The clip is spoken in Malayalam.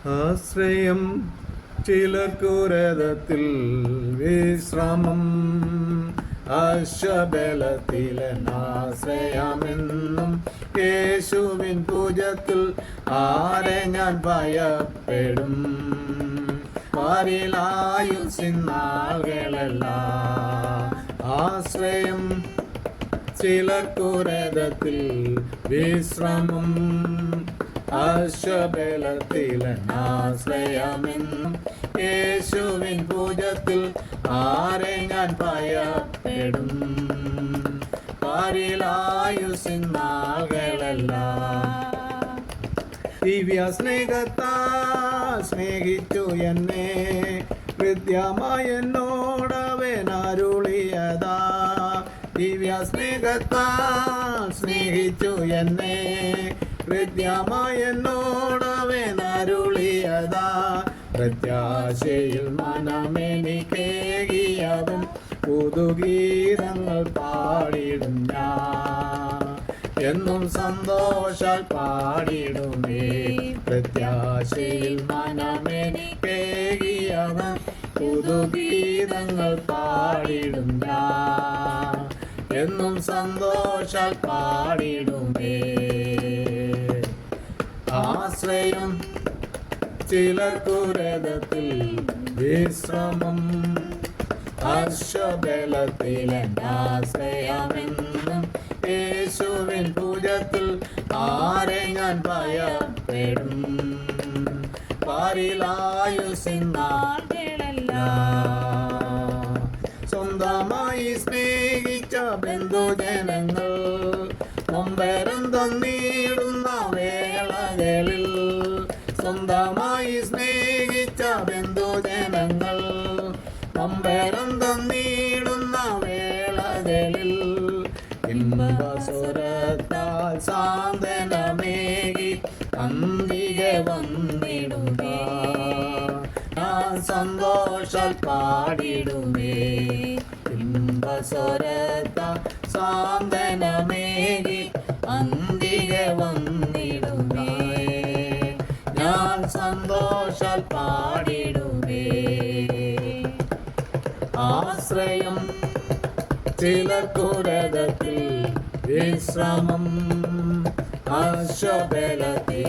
ആശ്രയം ചിലർക്കുരതത്തിൽ വിശ്രമം, ആശ്രയമെന്നും യേശുവിൻ പൂജത്തിൽ ആരെ ഞാൻ ഭയപ്പെടും. പാരിലായുസിൻ നാളുകളെല്ലാം ആശ്രയം ചിലർക്കുരതത്തിൽ വിശ്രമം, ആശ്രയമെന്നും യേശുവിൻ പൂജത്തിൽ ആരെ ഞാൻ ഭയപ്പെടും. പാരിലായുസിൻ നാളുകളെല്ലാം ദിവ്യ സ്നേഹത്താൽ സ്നേഹിച്ചു എന്നെ, ഹൃദ്യമായ എന്നോടവൻ അരുളിയതാ. ദിവ്യ സ്നേഹത്താൽ സ്നേഹിച്ചു എന്നെ, ഹൃദ്യമായ എന്നോടവൻ അരുളിയതാ. പ്രത്യാശയിൽ മനമെനിക്കേകിയവൻ പുതുഗീതങ്ങൾ പാടിടും ഞാൻ, എന്നും സന്തോഷാൽ പാടിടുമേ. പ്രത്യാശയിൽ മനമെനിക്കേകിയവൻ പുതുഗീതങ്ങൾ പാടിടും ഞാൻ, എന്നും സന്തോഷാൽ പാടിടുമേ. ആശ്രയം ചിലർക്കുരതത്തിൽ വിശ്രമം, ആശ്രയമെന്നും യേശുവിൻ പൂജത്തിൽ ആരെ ഞാൻ ഭയപ്പെടും. പാരിലായുസിൻ നാളുകളെല്ലാം സ്വന്തമായി സ്നേഹിച്ച ബന്ധുജനങ്ങൾ നൊമ്പരം തന്നിടുന്ന വേളകളിൽ, സ്വന്തമായി സ്നേഹിച്ച ബന്ധുജനങ്ങൾ നൊമ്പരം തന്നിടുന്ന വേളകളിൽ, ഇമ്പസ്വരത്താൽ സാന്ത്വനമേകി അന്തികെ വന്നിടുക. ഞാൻ സന്തോഷാൽ പാടിടുമേ. ഇമ്പസ്വരത്താൽ സാന്ത്വനമേകി അന്തികെ വന്നിടുമേ. ഞാൻ സന്തോഷാൽ പാടിടുമേ. ആശ്രയം ചിലർക്കുരതത്തിൽ വിശ്രമം, ആശ്രയത്തിൽ